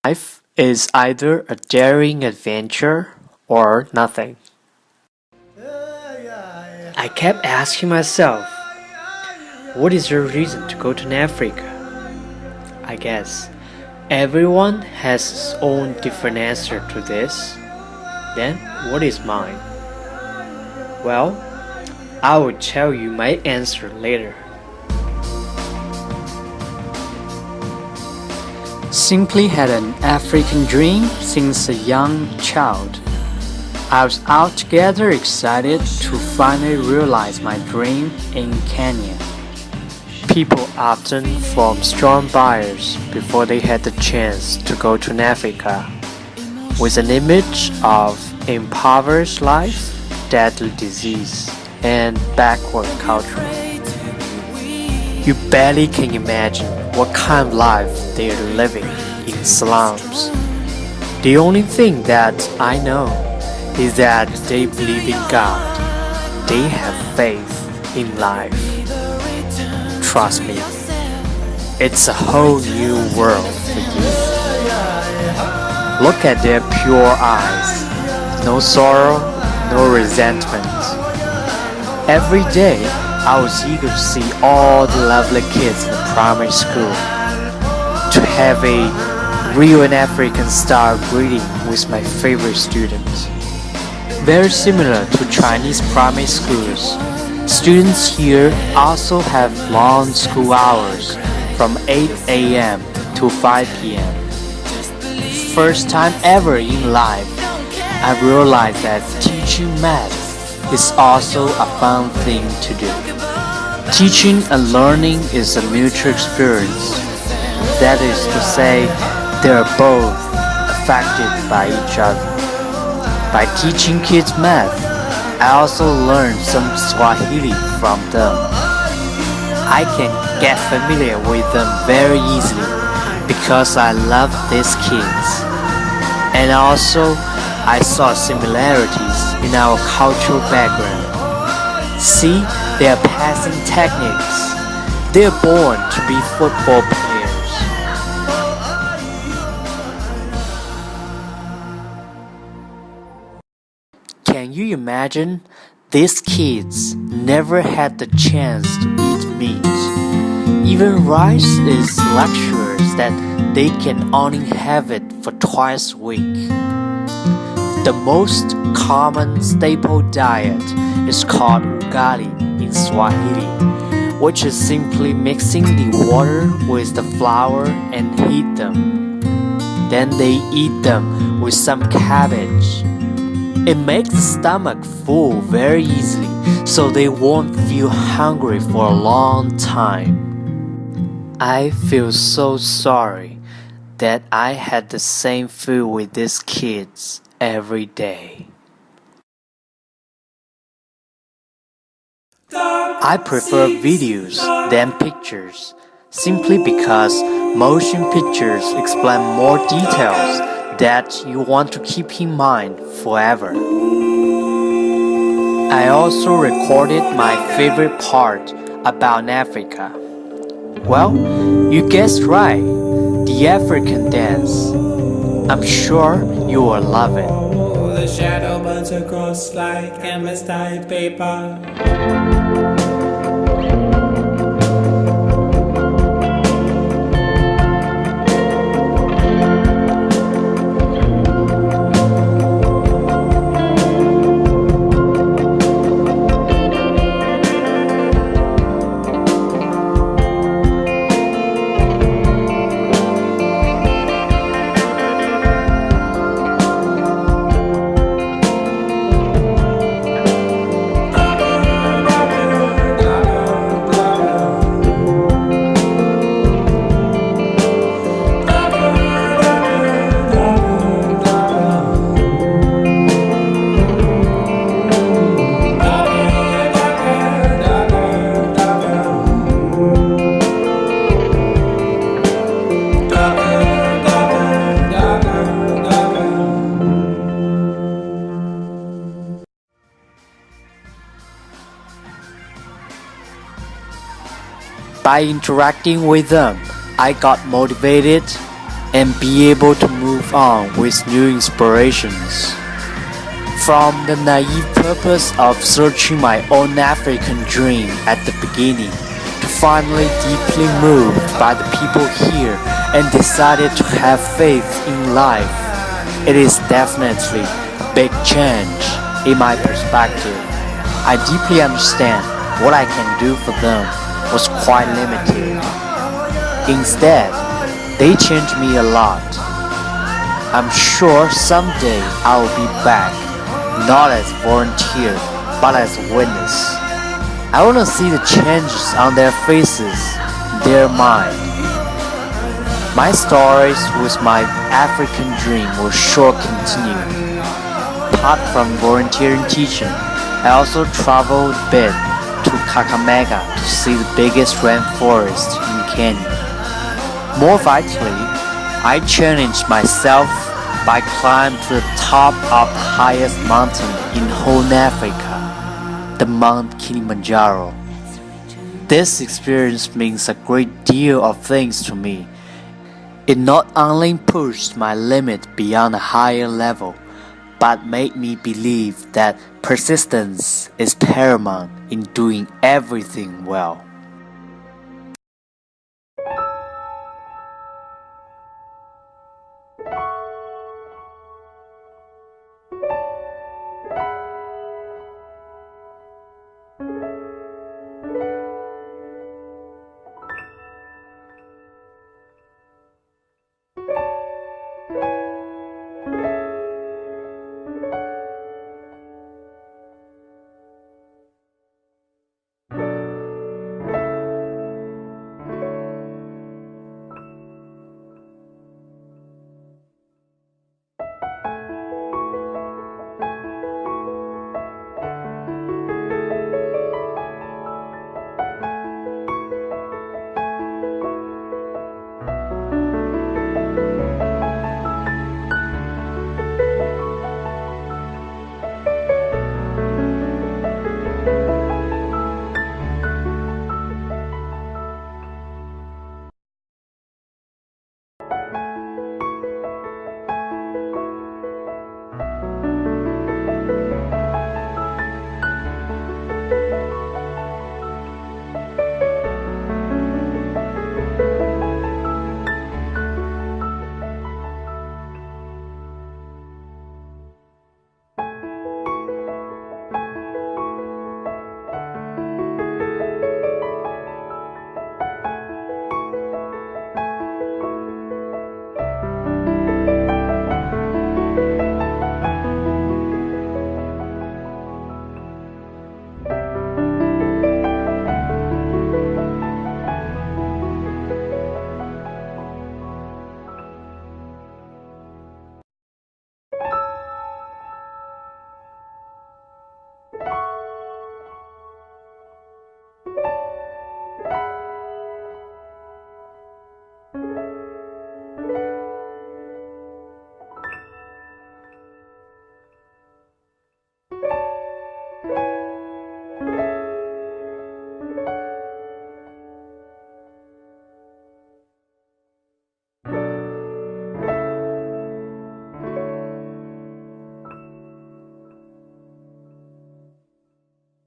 Life is either a daring adventure or nothing. I kept asking myself, what is your reason to go to Africa? I guess everyone has his own different answer to this. Then what is mine? Well, I will tell you my answer later. Simply had an African dream since a young child. I was altogether excited to finally realize my dream in Kenya. People often form strong buyers before they had the chance to go to Africa, with an image of impoverished life, deadly disease, and backward culture. You barely can imagine what kind of life they are living in slums. The only thing that I know is that they believe in God. They have faith in life. Trust me, it's a whole new world for you. Look at their pure eyes. No sorrow, no resentment. Every day, I was eager to see all the lovely kids in the primary school, to have a real African style greeting with my favorite students. Very similar to Chinese primary schools, students here also have long school hours from 8 a.m. to 5 p.m. First time ever in life, I realized that teaching math is also a fun thing to do. Teaching and learning is a mutual experience. That is to say, they are both affected by each other. By teaching kids math, I also learned some Swahili from them. I can get familiar with them very easily because I love these kids. And also, I saw similarities in our cultural background. See, they are passing techniques. They are born to be football players. Can you imagine? These kids never had the chance to eat meat. Even rice is luxurious that they can only have it for twice a week. The most common staple diet is called ugali in Swahili, which is simply mixing the water with the flour and heat them. Then they eat them with some cabbage. It makes the stomach full very easily, so they won't feel hungry for a long time. I feel so sorry that I had the same food with these kids every day. I prefer videos than pictures, simply because motion pictures explain more details that you want to keep in mind forever. I also recorded my favorite part about Africa. Well, you guessed right, the African dance. I'm sure you will love it. The shadow burns across like endless dyed paper. By interacting with them, I got motivated, and be able to move on with new inspirations. From the naive purpose of searching my own African dream at the beginning, to finally deeply moved by the people here and decided to have faith in life, it is definitely a big change in my perspective. I deeply understand what I can do for them was quite limited. Instead, they changed me a lot. I'm sure someday I will be back, not as volunteer, but as a witness. I want to see the changes on their faces, their mind. My stories with my African dream will sure continue. Apart from volunteering teaching, I also traveled a bit to Kakamega to see the biggest rainforest in Kenya. More vitally, I challenged myself by climbing to the top of the highest mountain in whole Africa, the Mount Kilimanjaro. This experience means a great deal of things to me. It not only pushed my limit beyond a higher level, but made me believe that persistence is paramount in doing everything well.